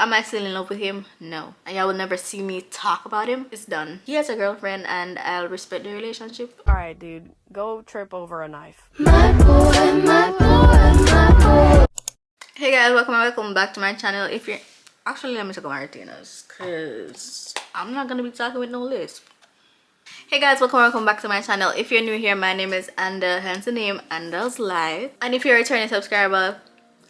am I still in love with him? No. And y'all will never see me talk about him. It's done. He has a girlfriend and I'll respect the relationship. Alright, dude. Go trip over a knife. My boy, my boy, my boy. Hey guys, welcome back to my channel. If you're... Actually, let me talk about Martinez, because I'm not going to be talking with no lisp. Hey guys, welcome back to my channel. If you're new here, my name is Andelle, hence the name Andelle's Life. And if you're a returning subscriber,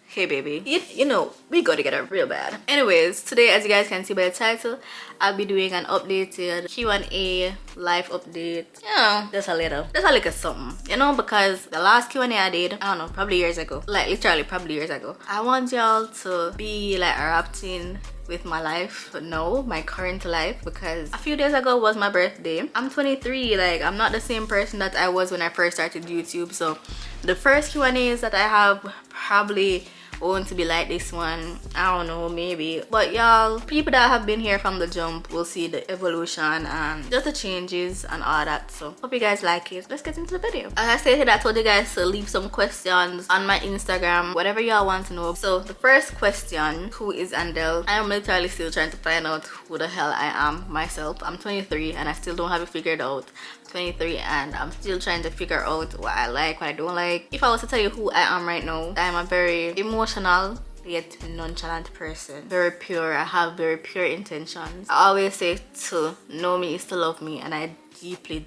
hey baby, you know we go together real bad. Anyways, today, as you guys can see by the title, I'll be doing an updated Q&A live update. You know, just a little something, you know, because the last Q&A I did, I don't know, probably years ago, like literally probably years ago. I want y'all to be like wrapped in with my life, but no, my current life, because a few days ago was my birthday. I'm 23. Like, I'm not the same person that I was when I first started YouTube. So the first Q&As that I have probably won't to be like this one. I don't know, maybe. But y'all, people that have been here from the jump will see the evolution and just the changes and all that. So hope you guys like it. Let's get into the video. As I stated, I told you guys to leave some questions on my Instagram, whatever y'all want to know. So the first question, who is Andelle? I am literally still trying to find out who the hell I am myself. I'm 23 and I still don't have it figured out. 23 and I'm still trying to figure out what I like, what I don't like. If I was to tell you who I am right now, I'm a very emotional yet nonchalant person, very pure. I have very pure intentions. I always say to know me is to love me, and I deeply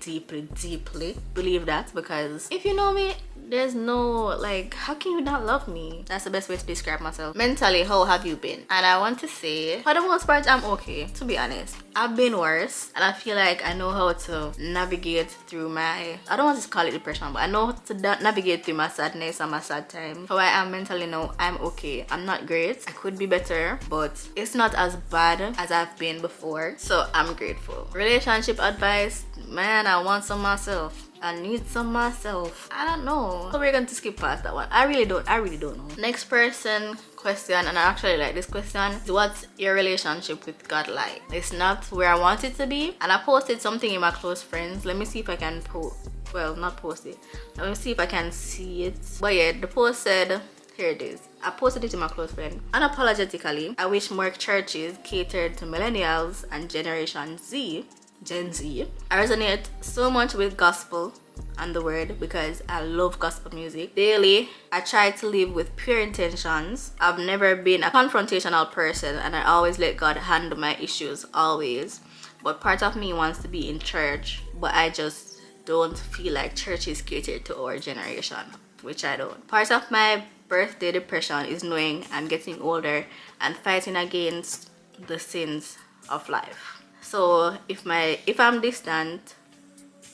believe that, because if you know me, there's no, like, how can you not love me? That's the best way to describe myself. Mentally, how have you been? And I want to say, for the most part, I'm okay, to be honest. I've been worse, and I feel like I know how to navigate through my, I don't want to call it depression, but I know how to navigate through my sadness and my sad times. How I am mentally now, I'm okay. I'm not great. I could be better, but it's not as bad as I've been before. So I'm grateful. Relationship advice, man, I want some myself. I need some myself. I don't know. So we're going to skip past that one. I really don't know. Next person question, and I actually like this question, is what's your relationship with God like? It's not where I want it to be. And I posted something in my close friends. Let me see if I can not post it. Let me see if I can see it. But yeah, the post said, here it is. I posted it to my close friend. Unapologetically, I wish more churches catered to millennials and Generation Z. I resonate so much with gospel and the word because I love gospel music. Daily, I try to live with pure intentions. I've never been a confrontational person, and I always let God handle my issues, always. But part of me wants to be in church, but I just don't feel like church is catered to our generation, which I don't. Part of my birthday depression is knowing I'm getting older and fighting against the sins of life. So if I'm distant,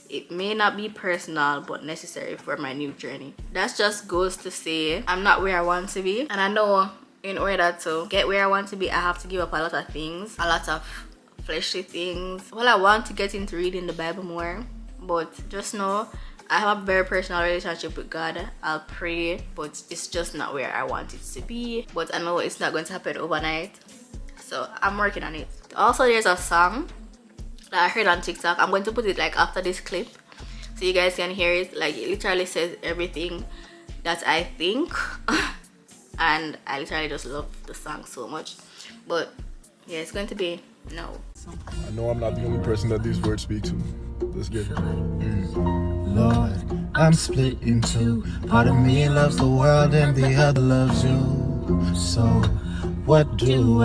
it may not be personal but necessary for my new journey. That just goes to say I'm not where I want to be, and I know in order to get where I want to be, I have to give up a lot of things, a lot of fleshly things. Well, I want to get into reading the Bible more, but just know I have a very personal relationship with God. I'll pray, but it's just not where I want it to be. But I know it's not going to happen overnight, so I'm working on it. Also, there's a song that I heard on TikTok. I'm going to put it like after this clip so you guys can hear it. Like, it literally says everything that I think and I literally just love the song so much. But yeah, it's going to be no. I know I'm not the only person that these words speak to. Let's get it. Lord, I'm split in two. Part of me loves the world and the other loves you. So what do?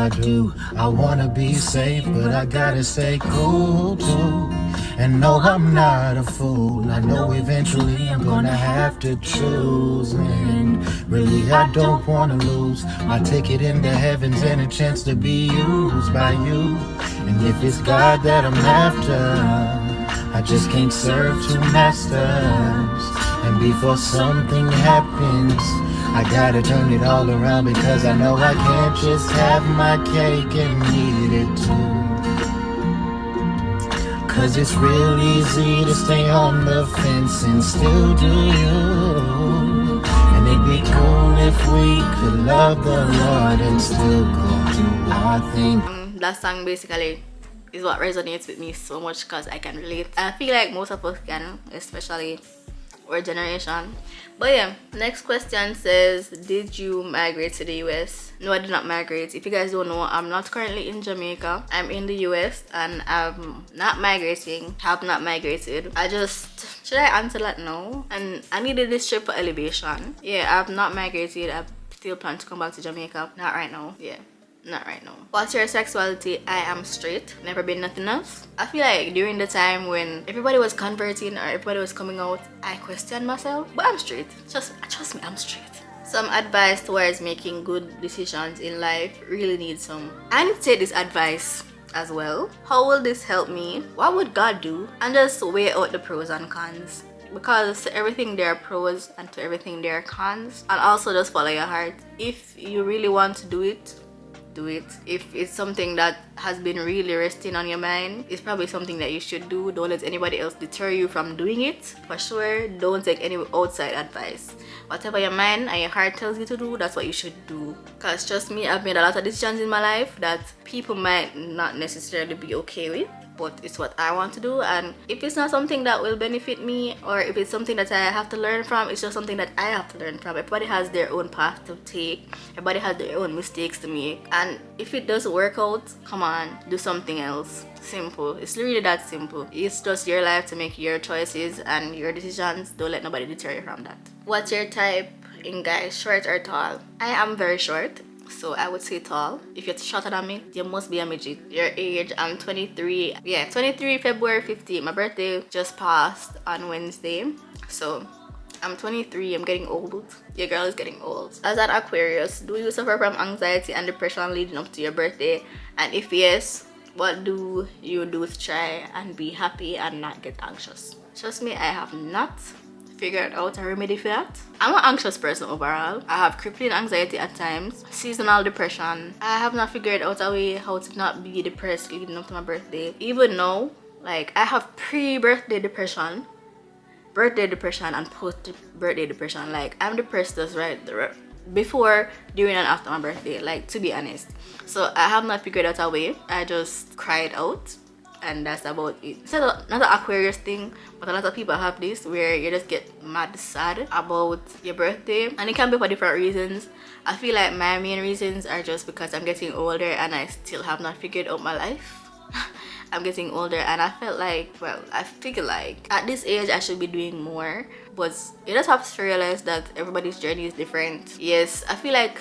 I wanna be safe, but I gotta stay cool too. And no, I'm not a fool. I know eventually I'm gonna have to choose. And really, I don't wanna lose my ticket into heavens and a chance to be used by you. And if it's God that I'm after, I just can't serve two masters. And before something happens, I gotta turn it all around, because I know I can't just have my cake and eat it too. Cause it's real easy to stay on the fence and still do you. And it'd be cool if we could love the Lord and still go do our thing. That song basically is what resonates with me so much, because I can relate. I feel like most of us can, especially or generation. But yeah, next question says, did you migrate to the US? No, I did not migrate. If you guys don't know, I'm not currently in Jamaica. I'm in the US and I'm not migrating. Have not migrated. Should I answer that? No. And I needed this trip for elevation. Yeah, I've not migrated. I still plan to come back to Jamaica. Not right now. Yeah. Not right now. What's your sexuality? I am straight. Never been nothing else. I feel like during the time when everybody was converting or everybody was coming out, I questioned myself. But I'm straight. Trust me, I'm straight. Some advice towards making good decisions in life. Really need some. I need to take this advice as well. How will this help me? What would God do? And just weigh out the pros and cons. Because to everything there are pros and to everything there are cons. And also just follow your heart. If you really want to do it, do it. If it's something that has been really resting on your mind, it's probably something that you should do. Don't let anybody else deter you from doing it. For sure, don't take any outside advice. Whatever your mind and your heart tells you to do, that's what you should do. Because trust me, I've made a lot of decisions in my life that people might not necessarily be okay with, but it's what I want to do. And if it's not something that will benefit me, or if it's something that I have to learn from, it's just something that I have to learn from. Everybody has their own path to take. Everybody has their own mistakes to make. And if it doesn't work out, come on, do something else. Simple. It's really that simple. It's just your life to make your choices and your decisions. Don't let nobody deter you from that. What's your type in guys, short or tall? I am very short, so I would say tall. If you're shorter than me, you must be a midget. Your age? I'm 23. Yeah, 23 February 15th. My birthday just passed on Wednesday, so I'm 23. I'm getting old. Your girl is getting old. As an Aquarius, do you suffer from anxiety and depression leading up to your birthday? And if yes, what do you do to try and be happy and not get anxious? Trust me, I have not figured out a remedy for that. I'm an anxious person overall. I have crippling anxiety at times, seasonal depression. I have not figured out a way how to not be depressed leading up to my birthday. Even now, like, I have pre-birthday depression, birthday depression, and post-birthday depression. Like, I'm depressed just right before, during, and after my birthday, like, to be honest. So I have not figured out a way. I just cried out, and that's about it. It's not an Aquarius thing, but a lot of people have this where you just get mad sad about your birthday, and it can be for different reasons. I feel like my main reasons are just because I'm getting older and I still have not figured out my life. I'm getting older and I feel like at this age I should be doing more, but you just have to realize that everybody's journey is different. Yes, I feel like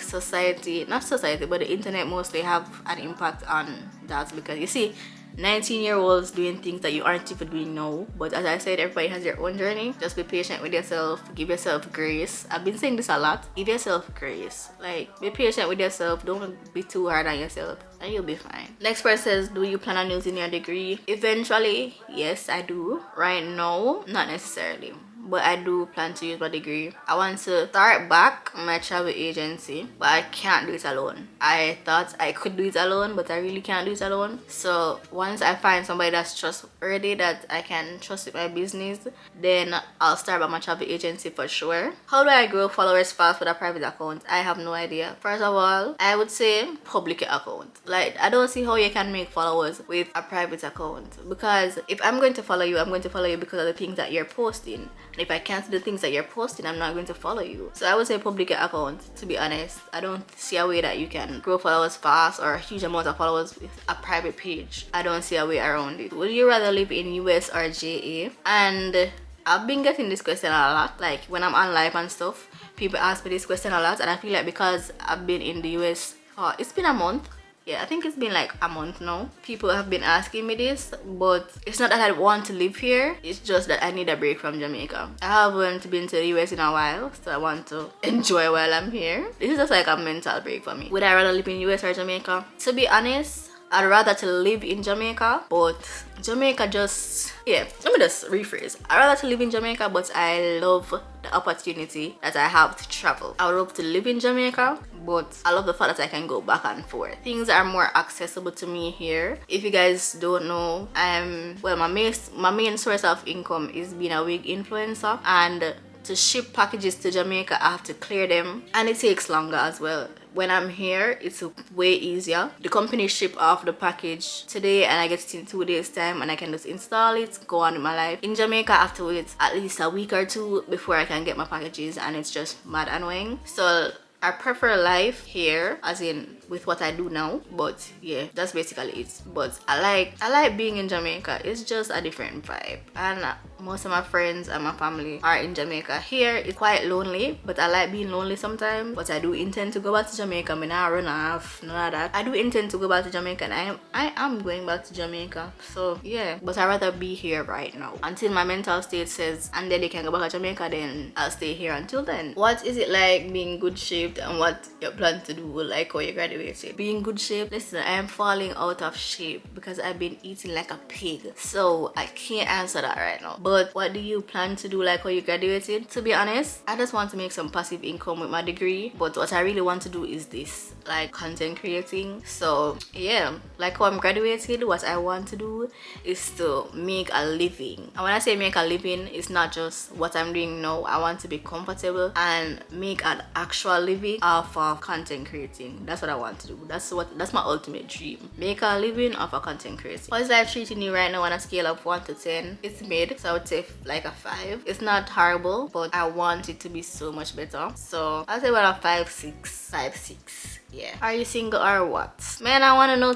not society, but the internet mostly have an impact on that, because you see 19-year-olds doing things that you aren't even doing now. But as I said, everybody has their own journey. Just be patient with yourself. Give yourself grace. I've been saying this a lot. Give yourself grace. Like, be patient with yourself. Don't be too hard on yourself, and you'll be fine. Next person says, do you plan on using your degree? Eventually, yes, I do. Right now, not necessarily, but I do plan to use my degree. I want to start back my travel agency, but I can't do it alone. I thought I could do it alone, but I really can't do it alone. So once I find somebody that's trustworthy, that I can trust with my business, then I'll start back my travel agency for sure. How do I grow followers fast with a private account? I have no idea. First of all, I would say public account. Like, I don't see how you can make followers with a private account, because if I'm going to follow you, I'm going to follow you because of the things that you're posting. If I can't see the things that you're posting, I'm not going to follow you. So I would say public account, to be honest. I don't see a way that you can grow followers fast or a huge amount of followers with a private page. I don't see a way around it. Would you rather live in US or JA? And I've been getting this question a lot. Like, when I'm on live and stuff, people ask me this question a lot, and I feel like because I've been in the US for, it's been a month. Yeah, I think it's been like a month now. People have been asking me this, but it's not that I want to live here. It's just that I need a break from Jamaica. I haven't been to the US in a while, so I want to enjoy while I'm here. This is just like a mental break for me. Would I rather live in US or Jamaica? To be honest, I'd rather to live in Jamaica, but Jamaica just, yeah, let me just rephrase. I'd rather to live in Jamaica, but I love the opportunity that I have to travel. I would love to live in Jamaica, but I love the fact that I can go back and forth. Things are more accessible to me here. If you guys don't know, my main source of income is being a wig influencer, and to ship packages to Jamaica, I have to clear them, and it takes longer as well. When I'm here, it's way easier. The company ship off the package today and I get it in 2 days time, and I can just install it, go on with my life. In Jamaica, I have to wait at least a week or two before I can get my packages, and it's just mad annoying. So I prefer life here, as in with what I do now. But yeah, that's basically it. But I like being in Jamaica. It's just a different vibe, and most of my friends and my family are in Jamaica. Here it's quite lonely, but I like being lonely sometimes. But I do intend to go back to Jamaica. I mean, I run off, none of that. I do intend to go back to Jamaica, and I am going back to Jamaica. So yeah, but I'd rather be here right now until my mental state says and then they can go back to Jamaica. Then I'll stay here until then. What is it like being good shaped, and what you plan to do like how you graduated? Being good shape, listen, I am falling out of shape because I've been eating like a pig, so I can't answer that right now. But what do you plan to do like how you graduated? To be honest, I just want to make some passive income with my degree, but what I really want to do is this, like content creating. So yeah, like how I'm graduated, what I want to do is to make a living. And when I say make a living, it's not just what I'm doing now. I want to be comfortable and make an actual living off of content creating. That's what I want to do. That's my ultimate dream. Make a living off of content creating. How is life treating you right now on a scale of 1 to 10? It's mid, so I would say like a 5. It's not horrible, but I want it to be so much better. So I'll say about a 5, 6. 5, 6. Yeah. Are you single or what? Man, I want to know.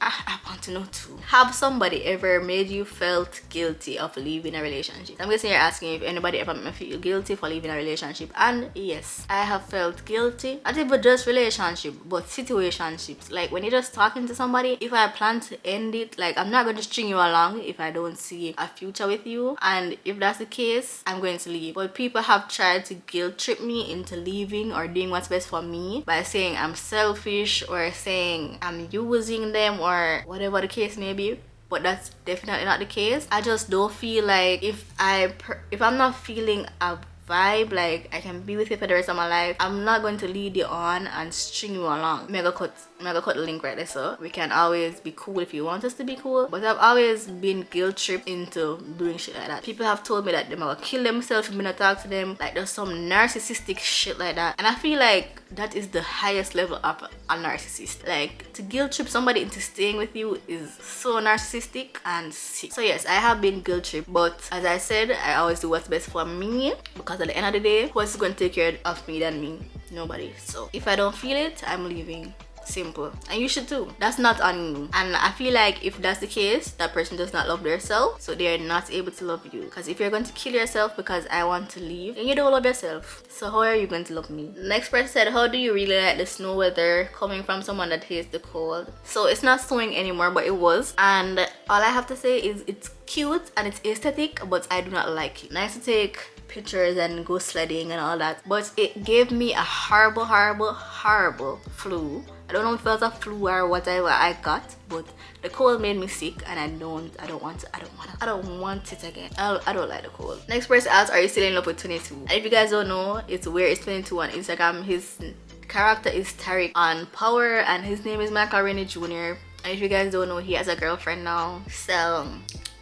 I want to know too. Have somebody ever made you felt guilty of leaving a relationship? I'm guessing you're asking if anybody ever made me feel guilty for leaving a relationship. And yes, I have felt guilty. Not even just relationship, but situationships. Like when you're just talking to somebody, if I plan to end it, like I'm not going to string you along if I don't see a future with you. And if that's the case, I'm going to leave. But people have tried to guilt trip me into leaving or doing what's best for me by saying I'm selfish or saying I'm using them or whatever the case may be. But that's definitely not the case. I just don't feel like if I'm not feeling a vibe, like I can be with you for the rest of my life, I'm not going to lead you on and string you along. Mega cut the link right there, so we can always be cool if you want us to be cool. But I've always been guilt tripped into doing shit like that. People have told me that they're gonna kill themselves if we not talk to them. Like there's some narcissistic shit like that, and I feel like that is the highest level of a narcissist. Like to guilt trip somebody into staying with you is so narcissistic and sick. So yes, I have been guilt tripped, but as I said, I always do what's best for me, because at the end of the day, who's going to take care of me than me? Nobody. So if I don't feel it, I'm leaving. Simple. And you should too. That's not on you. And I feel like if that's the case, that person does not love themselves, so they're not able to love you. Because if you're going to kill yourself because I want to leave, then you don't love yourself. So how are you going to love me? Next person said, how do you really like the snow weather, coming from someone that hates the cold? So it's not snowing anymore, but it was, and all I have to say is it's cute and it's aesthetic, but I do not like it. Nice to take pictures and go sledding and all that, but it gave me a horrible flu. I don't know if it was a flu or whatever I got, but the cold made me sick, and I don't want it again. I don't like the cold. Next person asks, are you still in love with 22? And if you guys don't know, it's where it's 22 on Instagram. His character is Tariq on Power, and his name is Macaroni Jr. And if you guys don't know, he has a girlfriend now. So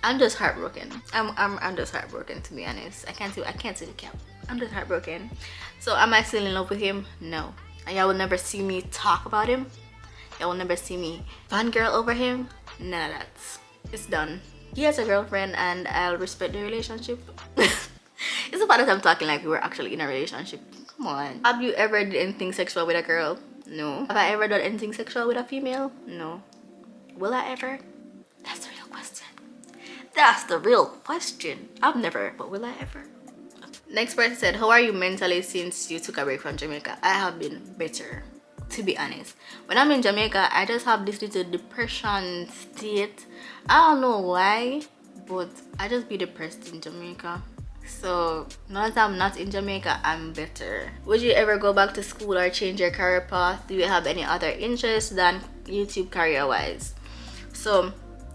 I'm just heartbroken. I'm just heartbroken, to be honest. I can't see the cap. I'm just heartbroken. So am I still in love with him? No. And y'all will never see me talk about him. Y'all will never see me fangirl over him. None of that. It's done. He has a girlfriend and I'll respect the relationship. It's the fact that I'm talking like we were actually in a relationship. Come on. Have you ever done anything sexual with a girl? No. Have I ever done anything sexual with a female? No. Will I ever? That's the real question. That's the real question. I've never, but will I ever? Next person said, how are you mentally since you took a break from Jamaica? I have been better, to be honest. When I'm in Jamaica, I just have this little depression state. I don't know why, but I just be depressed in Jamaica. So now that I'm not in Jamaica, I'm better. Would you ever go back to school or change your career path? Do you have any other interests than YouTube career wise? So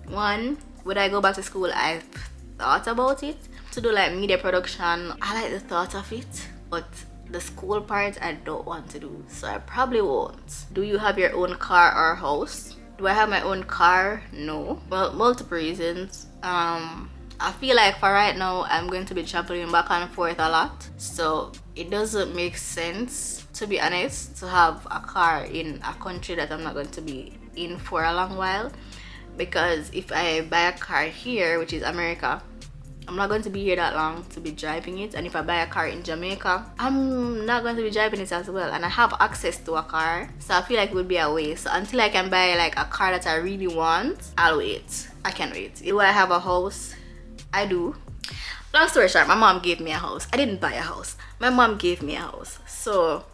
one, would I go back to school? I've thought about it. To do like media production, I like the thought of it, but the school part I don't want to do, so I probably won't. Do you have your own car or house? Do I have my own car? No. Well, multiple reasons. I feel like for right now I'm going to be traveling back and forth a lot, so it doesn't make sense, to be honest, to have a car in a country that I'm not going to be in for a long while. Because if I buy a car here, which is America, I'm not going to be here that long to be driving it. And if I buy a car in Jamaica, I'm not going to be driving it as well. And I have access to a car, so I feel like it would be a waste. So until I can buy like a car that I really want, I'll wait. I can wait. Do I have a house? I do. Long story short, my mom gave me a house. I didn't buy a house. My mom gave me a house. So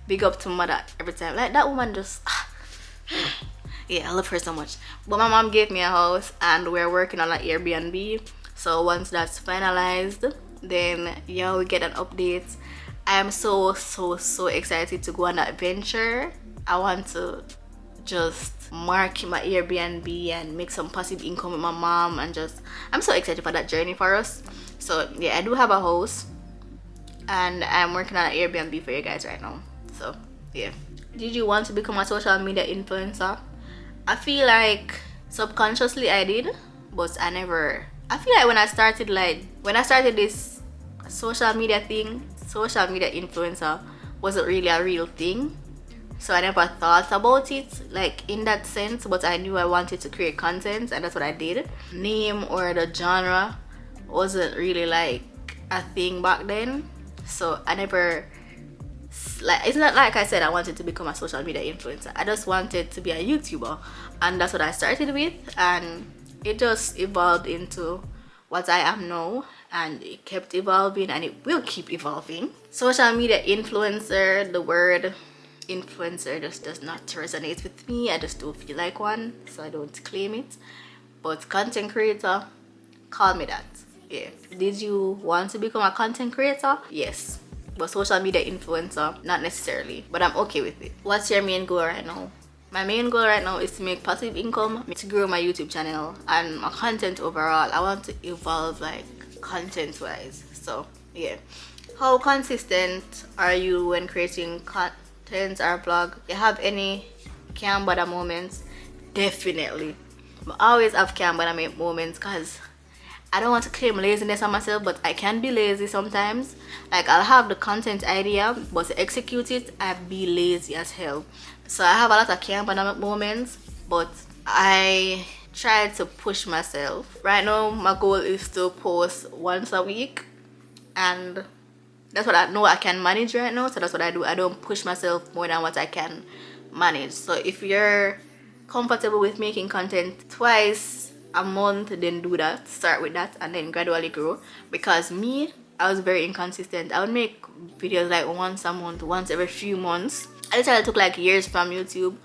big up to mother every time. Like that woman just yeah, I love her so much. But my mom gave me a house and we're working on an Airbnb. So once that's finalized, then yeah, we get an update. I am so excited to go on that adventure. I want to just mark my Airbnb and make some passive income with my mom, and just I'm so excited for that journey for us. So yeah, I do have a house and I'm working on an Airbnb for you guys right now. So yeah. Did you want to become a social media influencer? I feel like subconsciously I did, but I feel like when I started this social media thing, social media influencer wasn't really a real thing. So I never thought about it like in that sense, but I knew I wanted to create content, and that's what I did. Name or the genre wasn't really like a thing back then. So I never, like, it's not like I said I wanted to become a social media influencer. I just wanted to be a YouTuber, and that's what I started with, and it just evolved into what I am now, and it kept evolving and it will keep evolving. Social media influencer, the word influencer just does not resonate with me. I just don't feel like one, so I don't claim it. But content creator, call me that. Yeah. Did you want to become a content creator? Yes. But social media influencer, not necessarily, but I'm okay with it. What's your main goal right now? My main goal right now is to make passive income, to grow my YouTube channel and my content overall. I want to evolve like content wise. So yeah. How consistent are you when creating content or vlog? You have any can't bother moments? Definitely. I always have can't bother moments, because I don't want to claim laziness on myself, but I can be lazy sometimes. Like I'll have the content idea, but to execute it, I'll be lazy as hell. So I have a lot of camp and moments, but I try to push myself. Right now, my goal is to post once a week, and that's what I know I can manage right now. So that's what I do. I don't push myself more than what I can manage. So if you're comfortable with making content twice a month, then do that. Start with that and then gradually grow. Because me, I was very inconsistent. I would make videos like once a month, once every few months. I literally took like years from YouTube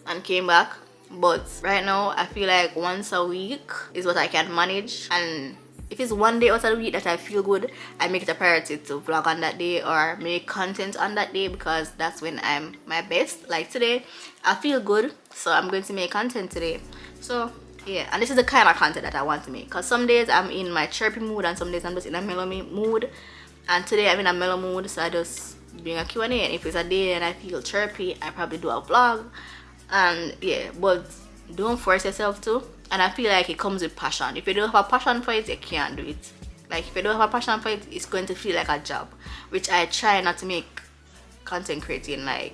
and came back. But right now, I feel like once a week is what I can manage. And if it's one day out of the week that I feel good, I make it a priority to vlog on that day or make content on that day, because that's when I'm my best. Like today, I feel good, so I'm going to make content today. So yeah, and this is the kind of content that I want to make, because some days I'm in my chirpy mood and some days I'm just in a mellow mood. And today I'm in a mellow mood, so I just doing a Q&A. And if it's a day and I feel chirpy, I probably do a vlog. And yeah, but don't force yourself to. And I feel like it comes with passion. If you don't have a passion for it, you can't do it. Like if you don't have a passion for it, it's going to feel like a job, which I try not to make content creating like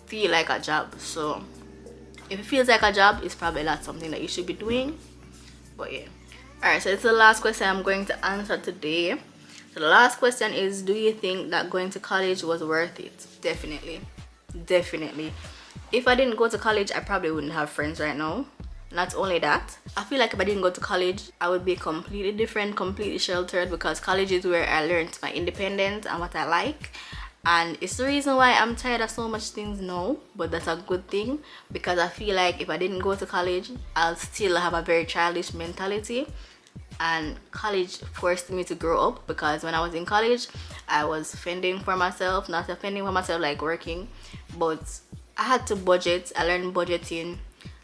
feel like a job. So if it feels like a job, it's probably not something that you should be doing. But yeah. Alright, so it's the last question I'm going to answer today. So the last question is, do you think that going to college was worth it? Definitely. If I didn't go to college, I probably wouldn't have friends right now. Not only that, I feel like if I didn't go to college, I would be completely different, completely sheltered, because college is where I learned my independence and what I like. And it's the reason why I'm tired of so much things now, but that's a good thing, because I feel like if I didn't go to college, I'll still have a very childish mentality. And college forced me to grow up, because when I was in college, I was fending for myself, not fending for myself like working, but I had to budget. I learned budgeting,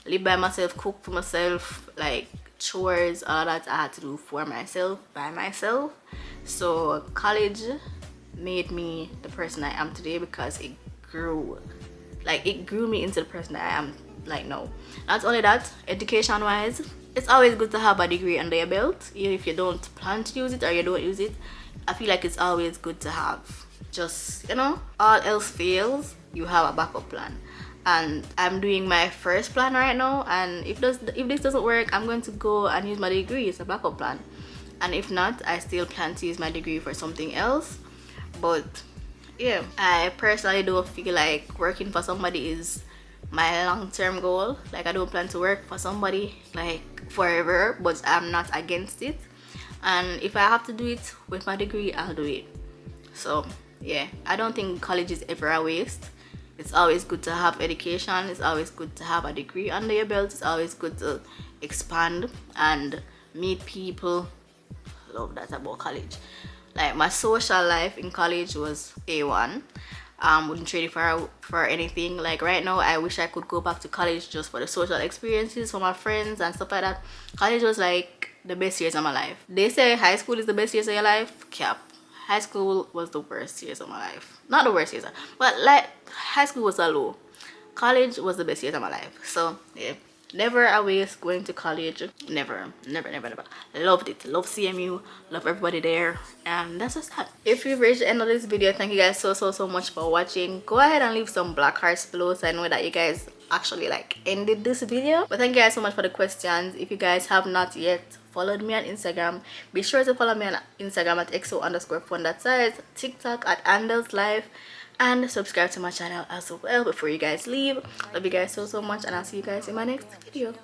live by myself, cook for myself, like chores, all that I had to do for myself, by myself. So college made me the person I am today, because it grew me into the person that I am like now. Not only that, education wise, it's always good to have a degree under your belt, even if you don't plan to use it or you don't use it. I feel like it's always good to have. Just, you know, all else fails, you have a backup plan. And I'm doing my first plan right now, and if this doesn't work, I'm going to go and use my degree as a backup plan. And if not, I still plan to use my degree for something else. But yeah, I personally don't feel like working for somebody is my long-term goal. Like, I don't plan to work for somebody like forever, but I'm not against it. And if I have to do it with my degree, I'll do it. So yeah, I don't think college is ever a waste. It's always good to have education. It's always good to have a degree under your belt. It's always good to expand and meet people. Love that about college. Like, my social life in college was A1. Wouldn't trade it for anything. Like, right now, I wish I could go back to college just for the social experiences, for my friends and stuff like that. College was like the best years of my life. They say high school is the best years of your life. Cap. High school was the worst years of my life. Not the worst years, but like, high school was a low. College was the best years of my life. So yeah, never a waste going to college. Never. Loved it. Love CMU. Love everybody there. And that's just that. If you've reached the end of this video, thank you guys so much for watching. Go ahead and leave some black hearts below so I know that you guys actually like ended this video. But thank you guys so much for the questions. If you guys have not yet followed me on Instagram, be sure to follow me on Instagram at xo_fun.size, TikTok at Andelle's Life, and subscribe to my channel as well before you guys leave. Love you guys so much, and I'll see you guys in my next video.